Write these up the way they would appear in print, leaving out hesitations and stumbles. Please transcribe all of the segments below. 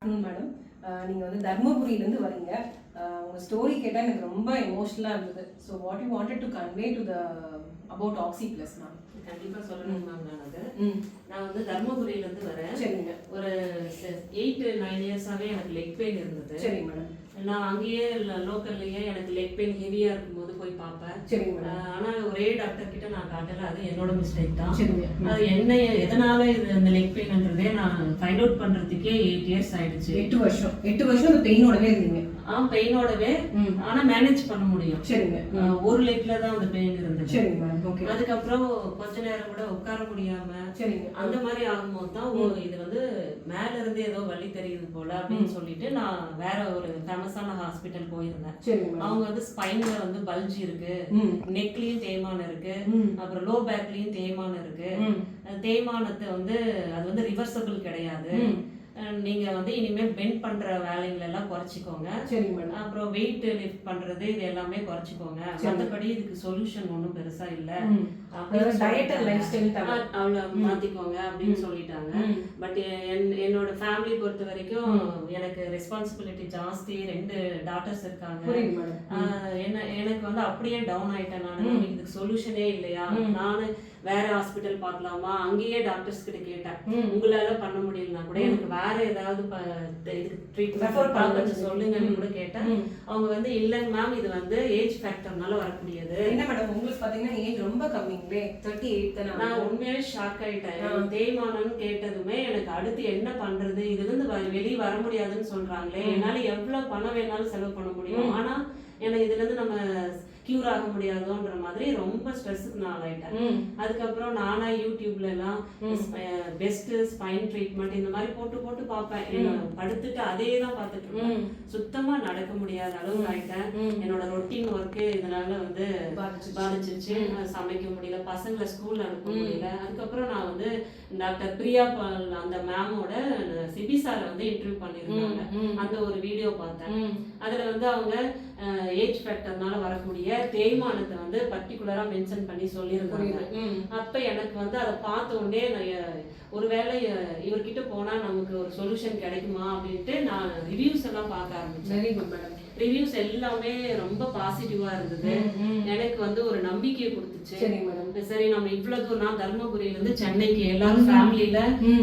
Madam, நீங்க வந்து தர்மபுரியிலேருந்து வரீங்க. உங்க ஸ்டோரி கேட்டால் எனக்கு ரொம்ப எமோஷனலாக இருந்தது. So what you wanted to convey to the about oxy plus ma'am? கண்டிப்பாக சொல்லணும் மேம். நான் வந்து தர்மபுரியிலேருந்து வரேன். சரிங்க. ஒரு 8-9 இயர்ஸாகவே எனக்கு லெக் பெயின் இருந்தது. சரிங்க மேடம். நான் அங்கேயே லோக்கல்லையே எனக்கு லெக் பெயின் ஹெவியாக இருக்கும்போது போய் பார்ப்பேன். சரிங்க மேடம். ஆனால் ஒரே டாக்டர் கிட்ட நான் காட்டல, அது என்னோட மிஸ்டேக் தான். சரிங்க. அது என்ன எதனால இது அந்த லெக் பெயின்ன்றதே நான் ஃபைண்ட் அவுட் பண்ணுறதுக்கே 8 இயர்ஸ் ஆயிடுச்சு. 8 வருஷம் அந்த பெயினோடவே இருந்தீங்க? பெயினோடவே, ஆனா மேனேஜ் பண்ண முடியும். சரிங்க. ஒரு லெக்ல தான் அந்த பெயின் இருந்தது. சரிங்க மேடம். ஓகே. அதுக்கப்புறம் கொஞ்ச நேரம் கூட உட்கார முடியாம, சரிங்க, அந்த மாதிரி ஆகும்போது தான் இது வந்து மேல இருந்து ஏதோ வலி தெரியுது போல அப்படின்னு சொல்லிட்டு நான் வேற ஒரு ஃபேமஸான ஹாஸ்பிட்டல் போயிருந்தேன். சரிங்க. அவங்க வந்து ஸ்பைன்ல வந்து பல்ஜ் இருக்கு, நெக்லயும் தேய்மானம் இருக்கு, அப்புறம் லோ பேக்லயும் தேய்மானம் இருக்கு. தேய்மானத்தை வந்து அது வந்து ரிவர்சபிள் கிடையாது. நீங்க வந்து இனிமேல் பெண்ட் பண்ற வேலைகள் எல்லாம் குறைச்சிக்கோங்க. அப்புறம் வெயிட் லிஃப்ட் பண்றது இது எல்லாமே குறைச்சிக்கோங்க. மற்றபடி இதுக்கு சொல்யூஷன் ஒன்றும் பெருசா இல்ல, அவ்வளோ மாத்திக்கோங்க அப்படின்னு சொல்லிட்டாங்க. பட் என்னோட ஃபேமிலி பொறுத்த வரைக்கும் எனக்கு ரெஸ்பான்சிபிலிட்டி ஜாஸ்தி. 2 டாட்டர்ஸ் இருக்காங்க. எனக்கு வந்து அப்படியே டவுன் ஆயிட்டேன். நான் இதுக்கு சொல்யூஷனே இல்லையா, நானு வேற ஹாஸ்பிட்டல் பார்க்கலாமா, அங்கேயே டாக்டர்ஸ் கிட்ட கேட்டேன். உங்களால பண்ண முடியலன்னா கூட எனக்கு வேற ஏதாவது இதுக்கு ட்ரீட்மெண்ட் சொல்லுங்கன்னு கூட கேட்டேன். அவங்க வந்து இல்லைங்க மேம், இது வந்து ஏஜ் ஃபேக்டர்னால வரக்கூடியது. என்ன மேடம், உங்களுக்கு பாத்தீங்கன்னா ஏஜ் ரொம்ப கம்மிங்களே, 38 தானே? நான் உண்மையாவே ஷாக் ஆயிட்டேன். தேய்மானம்னு கேட்டதுமே எனக்கு அடுத்து என்ன பண்றது, இதுல இருந்து வெளியே வர முடியாதுன்னு சொல்றாங்களே, என்னால எவ்வளவு பணம் வேணாலும் செலவு பண்ண முடியும், ஆனா எனக்கு இதுல இருந்து நம்ம கியூர் ஆக முடியாதோன்ற மாதிரி ரொம்ப ஸ்ட்ரெஸ்ஸுக்கு நான் ஆயிட்டேன். அதுக்கப்புறம் நானா யூடியூப்ல எல்லாம் பெஸ்ட் ஸ்பைன் ட்ரீட்மெண்ட் இந்த மாதிரி போட்டு பார்ப்பேன். படுத்துட்டு அதே தான் பார்த்துட்டு இருக்கேன். சுத்தமா நடக்க முடியாத அளவுக்கு ஆயிட்டேன். என்னோட ரொட்டீன் ஒர்க்கு இதனால வந்து பாதிச்சிருச்சு. சமைக்க முடியல, பசங்களை ஸ்கூல் அனுப்ப முடியல. அதுக்கப்புறம் நான் வந்து டாக்டர் பிரியா பால் அந்த மேமோட சிபிசார வந்து இன்டர்வியூ பண்ணியிருந்தாங்க. அந்த ஒரு வீடியோ பார்த்தேன். அதுல வந்து அவங்க ஏஜ் ஃபேக்டர்னால வரக்கூடிய தேய்மானத்தை வந்து பர்டிகுலரா மென்ஷன் பண்ணி சொல்லியிருந்தாங்க. அப்ப எனக்கு வந்து அதை பார்த்த உடனே ஒருவேளை இவர்கிட்ட போனா நமக்கு ஒரு சொல்யூஷன் கிடைக்குமா அப்படின்ட்டு நான் ரிவ்யூஸ் எல்லாம் பார்க்க ஆரம்பிச்சேன். Very good madam. ரிவ்யூஸ் எல்லாமே ரொம்ப பாசிட்டிவா இருந்தது. எனக்கு வந்து ஒரு நம்பிக்கையை கொடுத்துச்சு. சரி, நம்ம இவ்வளவு தூரம், நான் தர்மபுரியில இருந்து சென்னைக்கு எல்லாரும் ஃபேமிலியில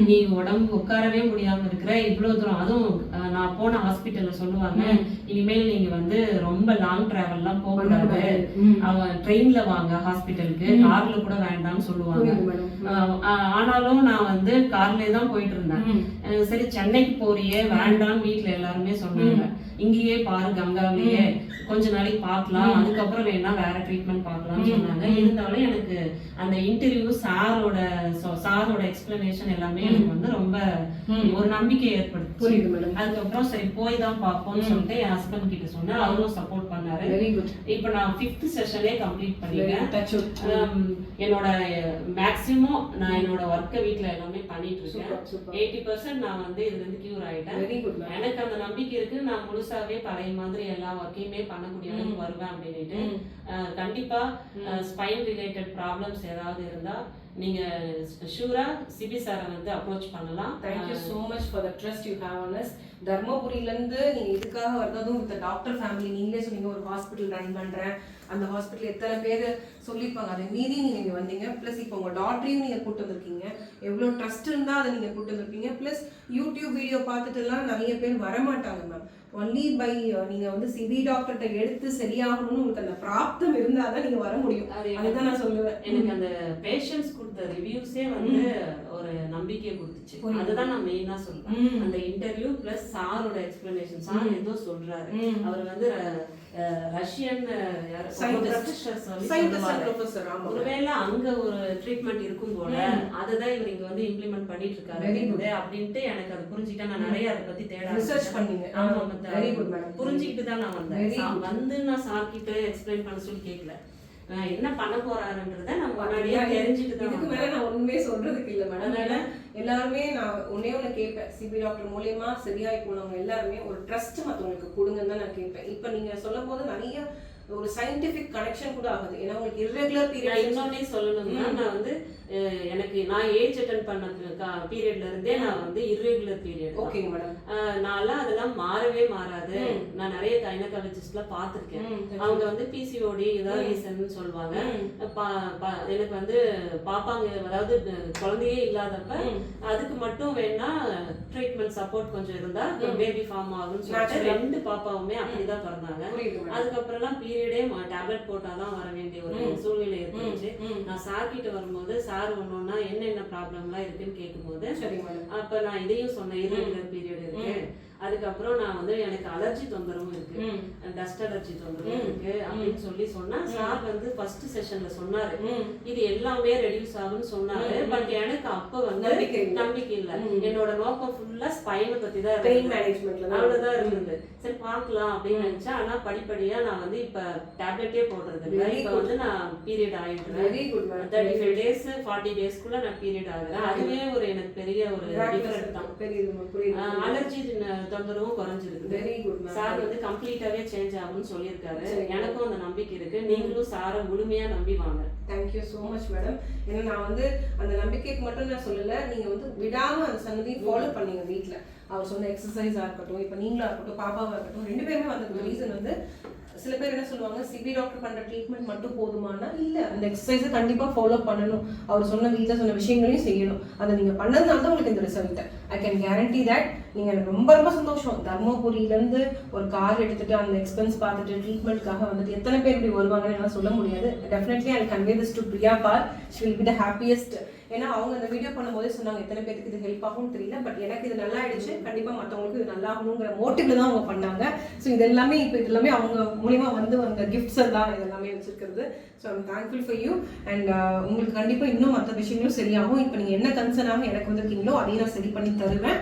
நீ உடம்பு உட்காரவே முடியாம இருக்கிற, இவ்வளவு தூரம், அதுவும் நான் போன ஹாஸ்பிட்டல்ல சொல்லுவாங்க, இனிமேல் நீங்க வந்து ரொம்ப லாங் டிராவல் எல்லாம் போகக்கூடாது, அவங்க ட்ரெயின்ல வாங்க ஹாஸ்பிட்டலுக்கு, கார்ல கூட வேண்டாம்னு சொல்லுவாங்க. ஆனாலும் நான் வந்து கார்லயே தான் போயிட்டு இருந்தேன். சரி, சென்னைக்கு போறியே, வேண்டாம்னு வீட்டுல எல்லாருமே சொன்னாங்க. இங்கேயே பாரு, கங்காவிலேயே கொஞ்ச நாளைக்கு பார்க்கலாம், அதுக்கப்புறம் வேணா வேற ட்ரீட்மெண்ட் பார்க்கலாம்னு சொன்னாங்க. இருந்தாலும் எனக்கு அந்த இன்டர்வியூ சாரோட எக்ஸ்பிளனேஷன் எல்லாமே எனக்கு வந்து ரொம்ப ஒரு நம்பிக்கை ஏற்படுத்துச்சு. அதுக்கப்புறம் சரி போய் தான் பார்ப்போம்னு சொல்லிட்டு என் ஹஸ்பண்ட் கிட்ட சொன்னேன். அவரும் சப்போர்ட் பண்ணாரு. இப்ப நான் 5th செஷனே கம்ப்ளீட் பண்ணிட்டேன். என்னோட மேக்சிமம் நான் என்னோட ஒர்க்கை வீட்டுல எல்லாமே பண்ணிட்டு இருக்கேன். 80% நான் வந்து இதுல இருந்து கியூர் ஆயிட்டேன். எனக்கு அந்த நம்பிக்கை இருக்கு, நான் முழுசாவே பழைய மாதிரி எல்லா ஒர்க்கையுமே பண்ணக்கூடிய அளவுக்கு வருவேன் அப்படின்ட்டு. கண்டிப்பா ஸ்பைன் ரிலேட்டட் ப்ராப்ளம்ஸ் ஏதாவது இருந்தா நீங்க ஷூரா சிபி சாரை வந்து அப்ரோச் பண்ணலாம். Thank you so much for the trust you have on us. தர்மபுரியிலேருந்து நீங்க இதுக்காக வர்றதும் வித் டாக்டர் ஃபேமிலி, நீங்களே சொன்னீங்க ஒரு ஹாஸ்பிட்டல் ரன் பண்றேன், அந்த ஹாஸ்பிட்டல் எத்தனை பேர் சொல்லியிருப்பாங்க, அதை மீறி நீங்க இங்க வந்தீங்க. ப்ளஸ் இப்போ உங்க டாக்டரையும் நீங்க கூட்டு வந்திருக்கீங்க. எவ்வளோ ட்ரஸ்ட் இருந்தால் அதை நீங்க கூட்டு வந்திருப்பீங்க. ப்ளஸ் யூடியூப் வீடியோ பார்த்துட்டுலாம் நிறைய பேர் வரமாட்டாங்க மேம். ஒன்லி பை நீங்க வந்து சிபி டாக்டர்கிட்ட எடுத்து சரியாகணும்னு உங்களுக்கு அந்த பிராப்தம் இருந்தால் தான் நீங்க வர முடியும். அதுதான் நான் சொல்லுவேன். எனக்கு அந்த பேஷன்ஸ் கொடுத்த ரிவ்யூஸே வந்து ஒரு நம்பிக்கையை கொடுத்துச்சு. அதுதான் நான் மெயினா சொல்றேன். அந்த இன்டர்வியூ பிளஸ் சாரோட எக்ஸ்பிளனேஷன். சார் ஏதோ சொல்றாரு, அவர் வந்து ரஷ்யன் ஒருவேளை அங்க ஒரு ட்ரீட்மெண்ட் இருக்கும் போல, அதுதான் இவர் இங்க வந்து இம்ப்ளிமெண்ட் பண்ணிட்டு இருக்காரு அப்படின்ட்டு எனக்கு அது புரிஞ்சுக்கிட்டா நான் நிறைய அதை பத்தி புரிஞ்சுக்கிட்டு தான் நான் வந்தேன். வந்து நான் சார் கிட்ட எக்ஸ்பிளைன் பண்ண சொல்லி கேட்கல, என்ன பண்ண போறாருன்றத நம்ம முன்னாடியே தெரிஞ்சுட்டு தான். இதுக்கு மேல நான் ஒண்ணுமே சொல்றதுக்கு இல்லை மேடம். அதனால எல்லாருமே நான் ஒன்னே ஒன்று கேட்பேன், சிபி டாக்டர் மூலியமா சரியாகி போனவங்க எல்லாருமே ஒரு ட்ரஸ்ட் மற்றவங்களுக்கு கொடுங்கன்னு தான் நான் கேட்பேன். இப்போ நீங்க சொல்லும் போது நிறைய ஒரு சயின்டிபிக் கனெக்ஷன் கூட ஆகுது. ஏன்னா உங்களுக்கு irregular நான் பீரியட்ஸ் இன்னொன்னே சொல்லணும்னா நான் வந்து எனக்கு நான் ஏஜ் அட்டன் பண்ண பீரியட்ல இருந்தே நான் வந்து irregular பீரியட். ஓகேங்க மேடம். நான்லாம் அதெல்லாம் மாறவே மாறாது. நான் நிறைய கைனகாலஜிஸ்ட்லாம் பார்த்திருக்கேன். அவங்க வந்து பிசிஓடி ஏதாவது ரீசன் சொல்லுவாங்க. எனக்கு வந்து பாப்பாங்க அதாவது குழந்தையே இல்லாதப்ப அதுக்கு மட்டும் வேணா ட்ரீட்மெண்ட் சப்போர்ட் கொஞ்சம் இருந்தா பேபி ஃபார்ம் ஆகும்னு சொல்லிட்டு 2 பாப்பாவுமே அப்படிதான் பிறந்தாங்க. அதுக்கப்புறம்லாம் பீரியடே டேப்லெட் போட்டாதான் வர வேண்டிய ஒரு சூழ்நிலை இருந்துச்சு. நான் சார் கிட்ட வரும்போது சார் ஒன்னொன்னா என்னென்ன ப்ராப்ளம்லாம் இருக்குன்னு கேட்கும்போது அப்ப நான் இதையும் சொன்னேன், irregular பீரியட் இருக்கு, அதுக்கப்புறம் நான் வந்து எனக்கு அலர்ஜி தொந்தரவும் இருக்கு, டஸ்ட் அலர்ஜி தொந்தரவும் இருக்கு அப்படின்னு சொன்னா சார் வந்து ஃபர்ஸ்ட் செஷன்ல சொன்னாரு இது எல்லாமே ரெடியூஸ் ஆகும்னு சொன்னாரு. பட் எனக்கு அப்ப வந்து நம்பிக்கை இல்ல. என்னோட நோக்கம் ஃபுல்லா ஸ்பைனை பத்தி தான் பெயின் மேனேஜ்மெண்ட்ல அவ்வளவுதான் இருந்தது. சரி பார்க்கலாம் அப்படின்னு நினைச்சேன். ஆனா படிப்படியா நான் வந்து இப்ப டேப்லெட்டே போடுறது இல்லை. இப்ப வந்து நான் பீரியட் ஆயிடுறேன். 35 days 40 daysக்குள்ள நான் பீரியட் ஆகுறேன். அதுவே ஒரு எனக்கு பெரிய ஒரு டிஃபரன்ஸ் தான். அலர்ஜி தொந்தரவும் குறைஞ்சிருக்கு. சார் வந்து கம்ப்ளீட்டாவே சேஞ்ச் ஆகும்னு சொல்லியிருக்காரு. எனக்கும் அந்த நம்பிக்கை இருக்கு. நீங்களும் சாரை முழுமையா நம்பி வாங்க. Thank you so much madam. ஏன்னா நான் வந்து அந்த நம்பிக்கைக்கு மட்டும் நான் சொல்லலை, நீங்கள் வந்து விடாம அந்த சங்கதியை ஃபாலோ பண்ணீங்க வீட்டில். அவர் சொன்ன எக்ஸசைஸாக இருக்கட்டும், இப்போ நீங்களா இருக்கட்டும், பாப்பாவாக இருக்கட்டும், 2 பேருமே வந்ததுக்கு ரீசன் வந்து சில பேர் என்ன சொல்லுவாங்க, சிபி டாக்டர் பண்ணுற ட்ரீட்மெண்ட் மட்டும் போதுமானா இல்லை, அந்த எக்ஸசைஸை கண்டிப்பாக ஃபாலோ பண்ணணும். அவர் சொன்ன வீட்டில் சொன்ன விஷயங்களையும் செய்யணும். அதை நீங்கள் பண்ணதுனால தான் உங்களுக்கு இந்த result. I can guarantee that. நீங்கள் ரொம்ப ரொம்ப சந்தோஷம். தர்மபுரியிலேருந்து ஒரு கார் எடுத்துட்டு அந்த எக்ஸ்பென்ஸ் பார்த்துட்டு ட்ரீட்மெண்ட்காக வந்துட்டு எத்தனை பேர் இப்படி வருவாங்கன்னு என்னால் சொல்ல முடியாது. Definitely I convey this to Priya for. She will be the happiest. ஏன்னா அவங்க அந்த வீடியோ பண்ணும்போதே சொன்னாங்க எத்தனை பேருக்கு இது ஹெல்ப் ஆகும்னு தெரியல, பட் எனக்கு இது நல்லா ஆயிடுச்சு, கண்டிப்பாக மற்றவங்களுக்கு இது நல்லா ஆகணுங்கிற மோட்டிவ்ல தான் அவங்க பண்ணாங்க. ஸோ இது எல்லாமே இப்போ இது எல்லாமே அவங்க மூலியமா வந்து அந்த கிஃப்ட்ஸ் எல்லாம் இது எல்லாமே வச்சிருக்கிறது. So I'm thankful for you. And உங்களுக்கு கண்டிப்பாக இன்னும் மற்ற விஷயங்களும் சரியாகும். இப்போ நீங்கள் என்ன கன்சர்னாக எனக்கு வந்திருக்கீங்களோ அதையும் நான் சரி பண்ணி தருவேன்.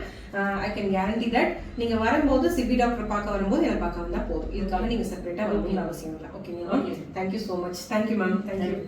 I can guarantee that. நீங்கள் வரும்போது சிபி டாக்டர் பார்க்க வரும்போது என்னை பார்க்க வந்தால் போதும். இதுக்காக நீங்கள் செப்பரேட்டாக வரணும்னு அவசியம் இல்லை. ஓகேங்களா? Thank you so much. Thank you ma'am. Thank you.